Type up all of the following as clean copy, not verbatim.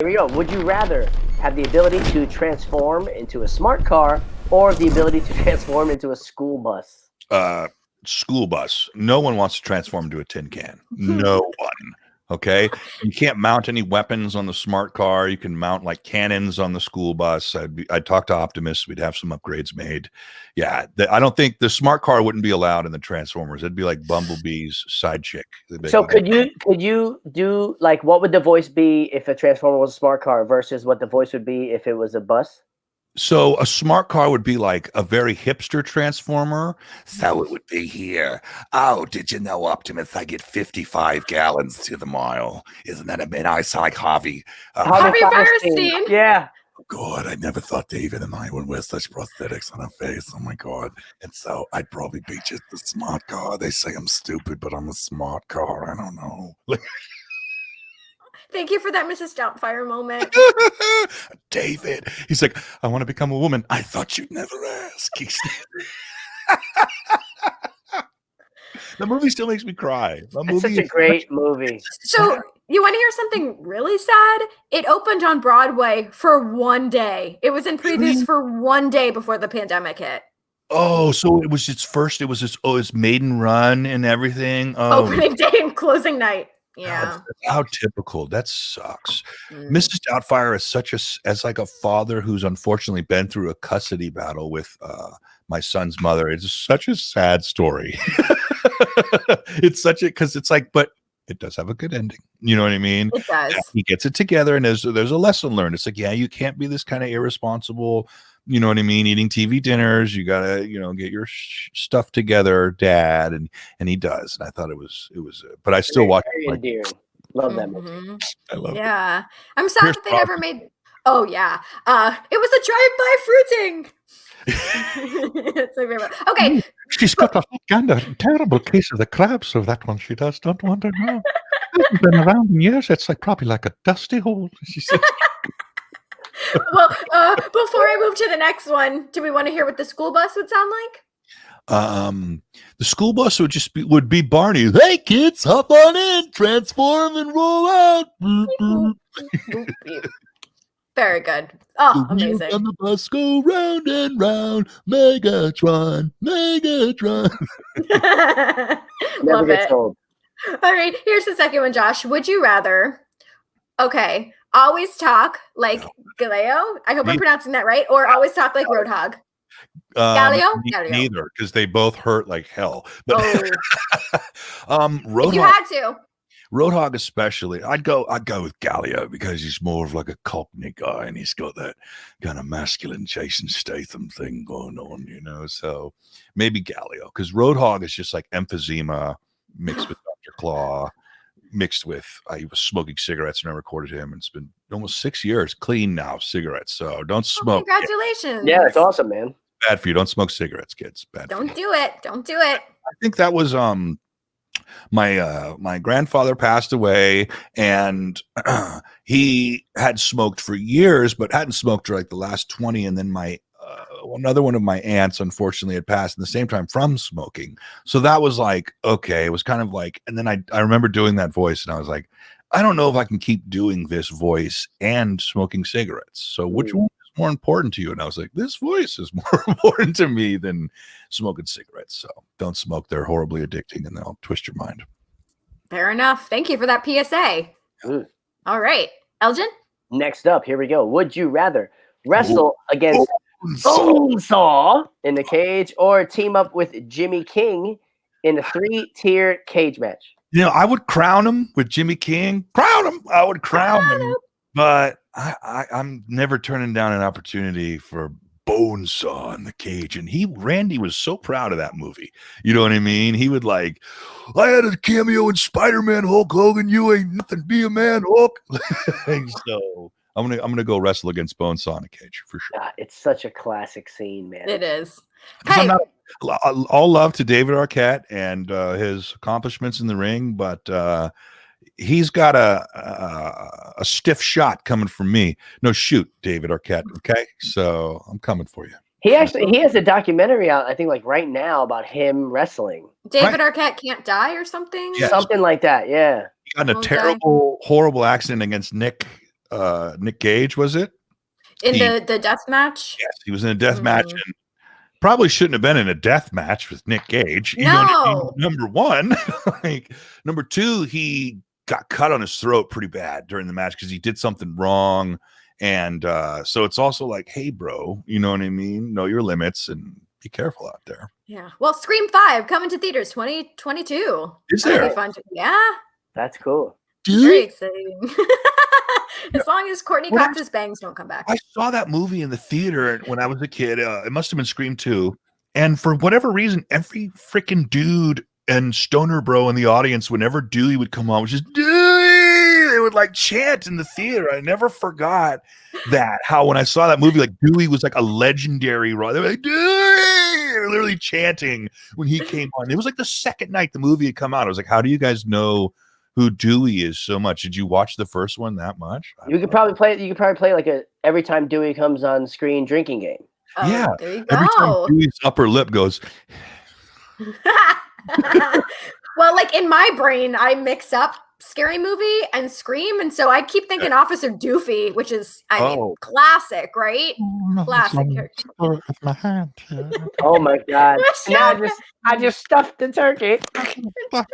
Here we go. Would you rather have the ability to transform into a smart car or the ability to transform into a school bus? School bus. No one wants to transform into a tin can. No one. Okay. You can't mount any weapons on the smart car. You can mount like cannons on the school bus. I'd talk to Optimus. We'd have some upgrades made. Yeah. I don't think the smart car wouldn't be allowed in the Transformers. It'd be like Bumblebee's side chick. So could you do like what would the voice be if a transformer was a smart car versus what the voice would be if it was a bus? So a smart car would be like a very hipster transformer. So it would be here. Oh, did you know, Optimus? I get 55 gallons to the mile. Isn't that a bit? I sound like Harvey. Harvey Firestein. Yeah. God, I never thought David and I would wear such prosthetics on our face. Oh my God. And so I'd probably be just a smart car. They say I'm stupid, but I'm a smart car. I don't know. Thank you for that Mrs. Doubtfire moment. David, he's like, I want to become a woman. I thought you'd never ask. The movie still makes me cry. It's such a great movie. So you want to hear something really sad? It opened on Broadway for one day. It was in previews for one day before the pandemic hit. Oh, so it was its maiden run and everything. Oh. Opening day and closing night. Yeah. How typical. That sucks. Mrs. Doubtfire is as like a father who's unfortunately been through a custody battle with my son's mother. It's such a sad story. It's because it's like, but it does have a good ending. You know what I mean? It does. Yeah, he gets it together and there's a lesson learned. It's like, yeah, you can't be this kind of irresponsible, you know what I mean, eating TV dinners. You gotta, get your stuff together, Dad, and he does. And I thought it was, but I still watch it. Endearing. Love that movie. I love it. Yeah, I'm sad that they never made. Oh yeah, it was a drive-by fruiting. It's my favorite. Okay, she's got a terrible case of the crabs. So that one she does. Don't wonder now. Hasn't been around in years. It's probably like a dusty hole. She said. Well, before I move to the next one, do we want to hear what the school bus would sound like? The school bus would be Barney. Hey kids, hop on in, transform and roll out. Very good. Oh, amazing. On the bus go round and round. Megatron. Love it. All right, here's the second one, Josh. Would you rather, always talk like Galileo? I hope I'm pronouncing that right. Or always talk like Roadhog? Galileo? Neither, because they both hurt like hell. But Roadhog, if you had to. Roadhog especially, I'd go with Galileo because he's more of like a Cockney guy and he's got that kind of masculine Jason Statham thing going on, so maybe Galileo, because Roadhog is just like emphysema mixed with Dr. Claw, mixed with he was smoking cigarettes when I recorded him, and it's been almost 6 years clean now, cigarettes, so don't smoke. Congratulations. Yeah, it's awesome, man. Bad for you. Don't smoke cigarettes, kids. Bad. Don't do it. I think that was my grandfather passed away, and he had smoked for years, but hadn't smoked for like the last 20. And then another one of my aunts, unfortunately, had passed at the same time from smoking. So that was like, okay, it was kind of like, and then I remember doing that voice, and I was like, I don't know if I can keep doing this voice and smoking cigarettes. So which one is more important to you? And I was like, this voice is more important to me than smoking cigarettes. So don't smoke. They're horribly addicting and they'll twist your mind. Fair enough. Thank you for that PSA. All right. Elgin? Next up, here we go. Would you rather wrestle against Bonesaw in the cage or team up with Jimmy King in a 3-tiered cage match? I would crown him with Jimmy King. I would crown him. But I'm never turning down an opportunity for Bonesaw in the cage. And Randy was so proud of that movie. You know what I mean? He would I had a cameo in Spider-Man, Hulk Hogan. You ain't nothing. Be a man, Hulk. So I'm gonna go wrestle against Bonesaw in the cage for sure. It's such a classic scene, man. It is. Hey. All love to David Arquette and his accomplishments in the ring, but he's got a stiff shot coming from me. No, shoot, David Arquette. Okay, so I'm coming for you. He has a documentary out, I think, like right now about him wrestling. David Arquette Can't Die or something? Yeah. Something like that, yeah. He got in a terrible, horrible accident against Nick Nick Gage, was it? In the death match? Yes, he was in a death match and probably shouldn't have been in a death match with Nick Gage. No. You know what I mean? Number one. Like, number two, he got cut on his throat pretty bad during the match because he did something wrong. And so it's also like, hey, bro, you know what I mean? Know your limits and be careful out there. Yeah. Well, Scream 5 coming to theaters 2022. Is there? That'll be fun. Yeah. That's cool. Very exciting. As long as Courtney Cox's bangs don't come back. I saw that movie in the theater when I was a kid. It must have been Scream 2. And for whatever reason, every freaking dude and stoner bro in the audience, whenever Dewey would come on, was just Dewey. They would like chant in the theater. I never forgot that. How when I saw that movie, like Dewey was like a legendary. They were like Dewey. They were literally chanting when he came on. It was like the second night the movie had come out. I was like, how do you guys know who Dewey is so much? Did you watch the first one that much? You could probably play like a every time Dewey comes on screen drinking game. Oh, yeah. There you Every time go. Dewey's upper lip goes. Well, like in my brain, I mix up Scary Movie and Scream, and so I keep thinking Officer Doofy, which is I mean classic, right? Classic. With my hand. Oh my god! Now I just stuffed the turkey. Love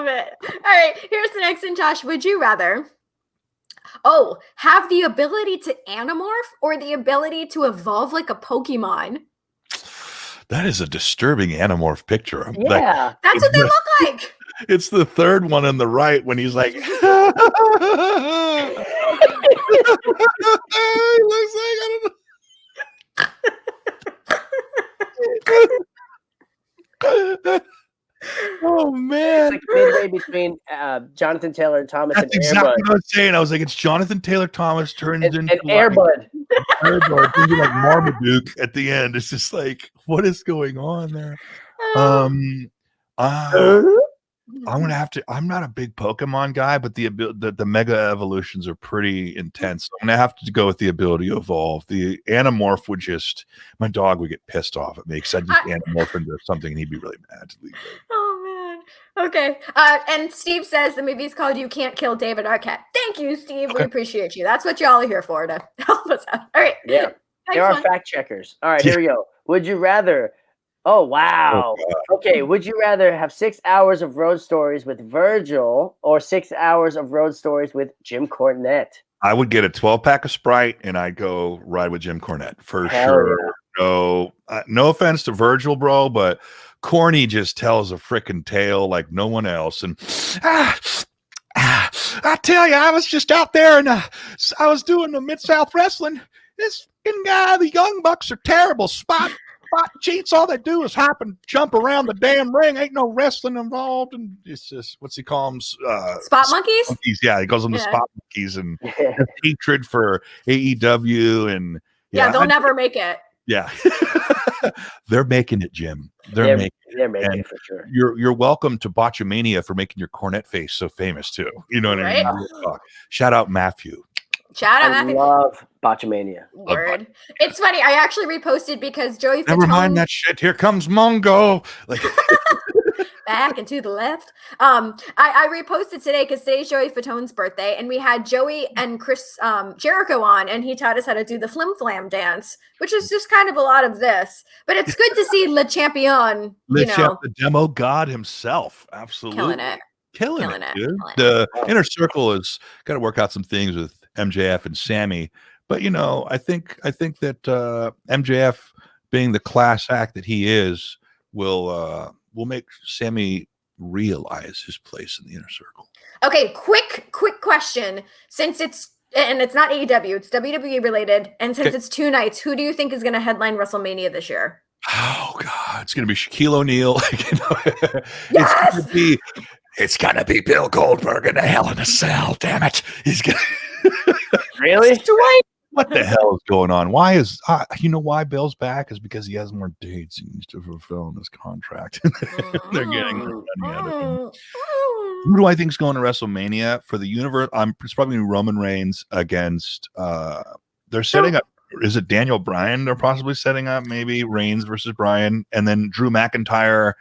it. All right, here's the next one, Josh. Would you rather have the ability to anamorph or the ability to evolve like a Pokemon? That is a disturbing anamorph picture. Yeah, that's what they look like. It's the third one on the right when he's like, he looks like, I don't know. Oh man, it's like midway between Jonathan Taylor Thomas That's and exactly Airbud. what I was saying. I was like, it's Jonathan Taylor Thomas turns into Airbud. Airbud, turns into like Marmaduke at the end. It's just like, what is going on there? I'm gonna have to. I'm not a big Pokemon guy, but the mega evolutions are pretty intense. So I'm gonna have to go with the ability to evolve. The Animorph would just, my dog would get pissed off at me because I just Animorph into something and he'd be really mad to leave. Oh man. Okay. And Steve says the movie's called "You Can't Kill David Arquette." Thank you, Steve. Okay. We appreciate you. That's what y'all are here for, to help us out. All right. Yeah, there are fact checkers. All right, here we go. Would you rather? Oh, wow. Okay. Would you rather have 6 hours of road stories with Virgil or 6 hours of road stories with Jim Cornette? I would get a 12-pack of Sprite and I'd go ride with Jim Cornette for Hell sure. Yeah. No offense to Virgil, bro, but Corny just tells a freaking tale like no one else. And I tell you, I was just out there and I was doing the Mid-South Wrestling. This guy, the Young Bucks are terrible. Spot cheats. All they do is hop and jump around the damn ring. Ain't no wrestling involved. And it's just, what's he call them? Spot monkeys? Yeah, he calls them the spot monkeys and hatred for AEW. And they'll never make it. Yeah. They're making it, Jim. They're making it for sure. You're welcome to Botchamania for making your cornet face so famous too. You know what I mean? Shout out Matthew. Shout out I Matthew. love Botchamania. Word. It's funny. I actually reposted because Joey Never mind that shit. Here comes Mongo. Like back and to the left. I reposted today because today's Joey Fatone's birthday, and we had Joey and Chris Jericho on, and he taught us how to do the flim flam dance, which is just kind of a lot of this. But it's good to see Le Champion, the demo god himself. Absolutely. Killing it, dude. The Inner Circle has got to work out some things with MJF and Sammy. But I think that MJF, being the class act that he is, will make Sammy realize his place in the Inner Circle. Okay, quick question. Since it's not AEW, it's WWE related, and since it's 2 nights, who do you think is going to headline WrestleMania this year? Oh God, it's going to be Shaquille O'Neal. Yes! It's gonna be Bill Goldberg in a Hell in a Cell. Damn it! He's gonna really. What the hell is going on? Why is why Bill's back is because he has more dates he needs to fulfill in his contract. They're getting money out of him. Who do I think is going to WrestleMania for the universe? It's probably Roman Reigns against. They're setting up. Is it Daniel Bryan? They're possibly setting up maybe Reigns versus Bryan, and then Drew McIntyre.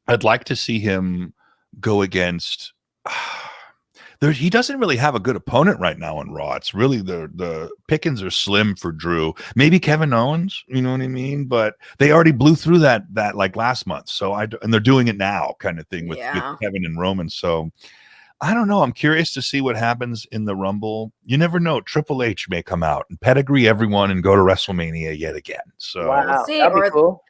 I'd like to see him go against. He doesn't really have a good opponent right now on Raw. It's really the pickings are slim for Drew. Maybe Kevin Owens, you know what I mean? But they already blew through that like last month. So and they're doing it now, kind of thing with Kevin and Roman. So I don't know. I'm curious to see what happens in the Rumble. You never know. Triple H may come out and pedigree everyone and go to WrestleMania yet again. So wow, see. that'd be cool.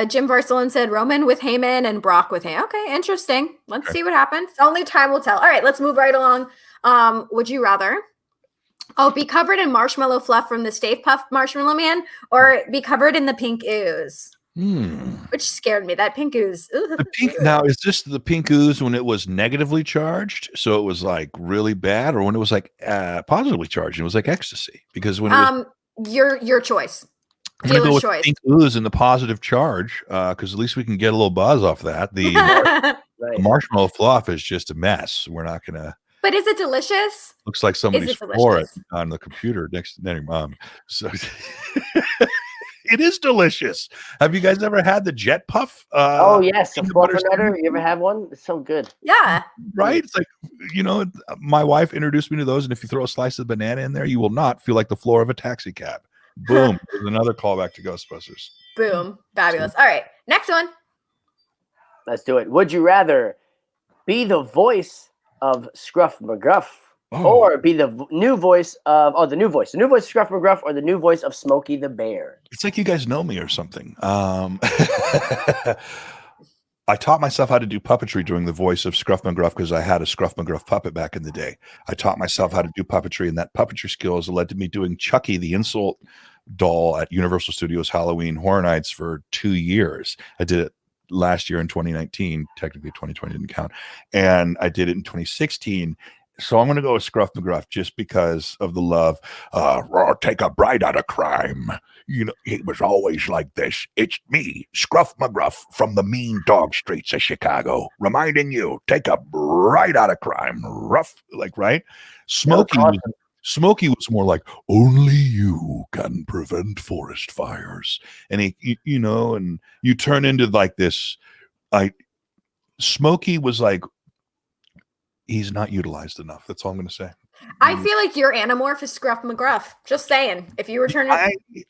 Jim Varsalin said Roman with Heyman and Brock with him. Okay, interesting. Let's see what happens. Only time will tell. All right, let's move right along. Would you rather be covered in marshmallow fluff from the Stay Puft Marshmallow Man or be covered in the pink ooze? Which scared me. That pink ooze. The pink, now, is this the pink ooze when it was negatively charged? So it was like really bad, or when it was like positively charged? It was like ecstasy. Because when it was your choice. I'm gonna go with pink ooze and the positive charge, because at least we can get a little buzz off that. The marshmallow fluff is just a mess. We're not gonna. But is it delicious? Looks like somebody swore it on the computer next to their mom. So it is delicious. Have you guys ever had the Jet Puff? Oh yes, a fluffernutter. You ever have one? It's so good. Yeah. Right. It's like, my wife introduced me to those, and if you throw a slice of banana in there, you will not feel like the floor of a taxi cab. Boom. There's another callback to Ghostbusters. Boom. Fabulous. All right. Next one. Let's do it. Would you rather be the voice of Scruff McGruff or be the new voice of the new voice of Scruff McGruff or the new voice of Smokey the Bear? It's like you guys know me or something. I taught myself how to do puppetry doing the voice of Scruff McGruff because I had a Scruff McGruff puppet back in the day. I taught myself how to do puppetry, and that puppetry skills led to me doing Chucky the Insult doll at Universal Studios Halloween Horror Nights for 2 years. I did it last year in 2019. Technically 2020 didn't count. And I did it in 2016. So I'm going to go with Scruff McGruff just because of the love. Take a bride out of crime. He was always like this. It's me, Scruff McGruff, from the mean dog streets of Chicago, reminding you, take a bride out of crime. Rough, right? Smokey was more like, only you can prevent forest fires. And and you turn into like this. Smokey was like, he's not utilized enough. That's all I'm going to say. I feel like your Animorph is Scruff McGruff. Just saying. If you were turning,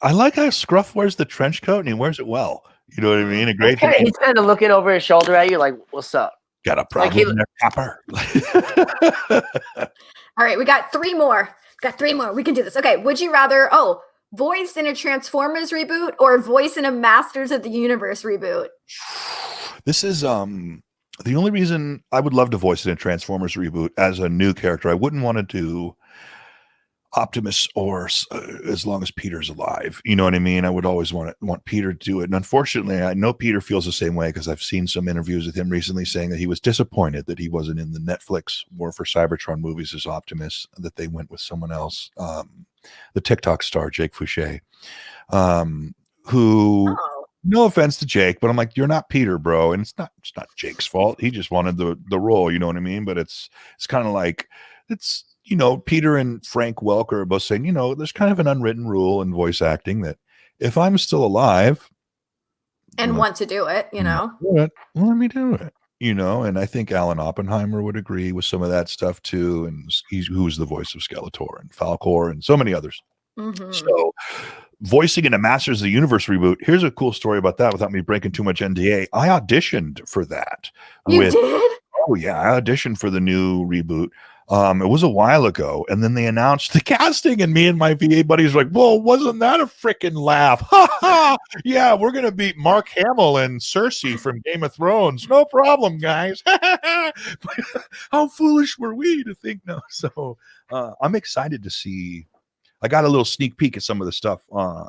I like how Scruff wears the trench coat and he wears it well. You know what I mean? He's kind of looking over his shoulder at you, like, "What's up? Got a problem there, Copper?" All right, we got 3 more. We can do this. Okay. Would you rather voice in a Transformers reboot or voice in a Masters of the Universe reboot? This is the only reason I would love to voice it in Transformers reboot as a new character. I wouldn't want to do Optimus or as long as Peter's alive. You know what I mean? I would always want Peter to do it. And unfortunately, I know Peter feels the same way because I've seen some interviews with him recently saying that he was disappointed that he wasn't in the Netflix War for Cybertron movies as Optimus, that they went with someone else. The TikTok star, Jake Fouché, who... No offense to Jake, but I'm like, you're not Peter, bro. And it's not Jake's fault. He just wanted the role, you know what I mean? But it's kind of like, it's, Peter and Frank Welker are both saying, there's kind of an unwritten rule in voice acting that if I'm still alive and want to do it, let me do it, and I think Alan Oppenheimer would agree with some of that stuff too. And who's the voice of Skeletor and Falcor and so many others. Mm-hmm. So voicing in a Masters of the Universe reboot. Here's a cool story about that without me breaking too much NDA. I auditioned for that. You did? Oh yeah, I auditioned for the new reboot. It was a while ago, and then they announced the casting, and me and my VA buddies were like, "Whoa, wasn't that a freaking laugh?" Ha ha! Yeah, we're gonna beat Mark Hamill and Cersei from Game of Thrones. No problem, guys. How foolish were we to think no? So I'm excited to see. I got a little sneak peek at some of the stuff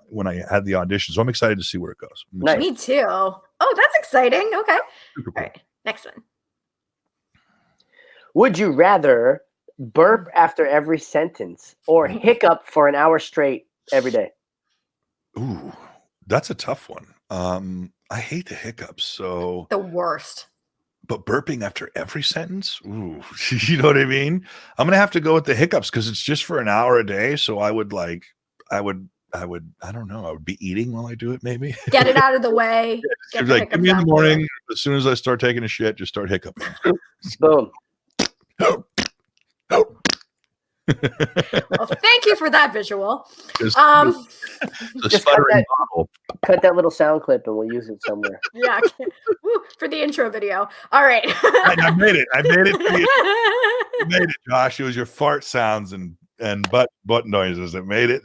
when I had the audition, so I'm excited to see where it goes. Me too. Oh, that's exciting. Okay. Super cool. All right, next one. Would you rather burp after every sentence or hiccup for an hour straight every day? Ooh, that's a tough one. I hate the hiccups. So the worst. But burping after every sentence? Ooh, you know what I mean? I'm going to have to go with the hiccups because it's just for an hour a day. So I would I don't know. I would be eating while I do it, maybe. Get it out of the way. Give me in the morning. As soon as I start taking a shit, just start hiccuping. Boom. Well, thank you for that visual. Just cut that little sound clip and we'll use it somewhere. Yeah, for the intro video. All right. I made it. You made it, Josh. It was your fart sounds and butt noises that made it.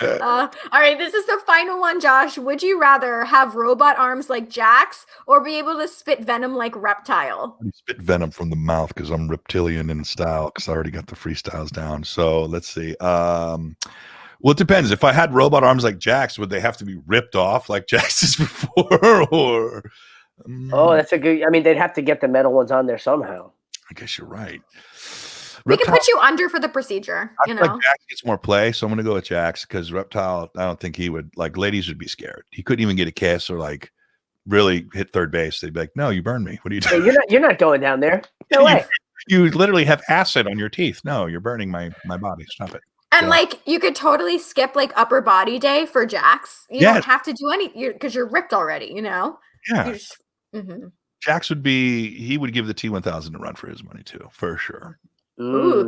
All right, this is the final one, Josh. Would you rather have robot arms like Jax or be able to spit venom like Reptile? I spit venom from the mouth because I'm reptilian in style because I already got the freestyles down. So let's see. Well, it depends. If I had robot arms like Jax, would they have to be ripped off like Jax's before? Or oh, that's a good. I mean, they'd have to get the metal ones on there somehow. I guess you're right. We can put you under for the procedure. I feel like Jax gets more play, so I'm going to go with Jax because Reptile, I don't think he would, like, ladies would be scared. He couldn't even get a kiss or, like, really hit third base. They'd be like, no, you burned me. What are you doing? Hey, you're not going down there. No way. You literally have acid on your teeth. No, you're burning my body. Stop it. And like, you could totally skip like upper body day for Jax. You don't have to do anything because you're ripped already, you know? Yeah. Jax he would give the T1000 a run for his money too, for sure. Ooh,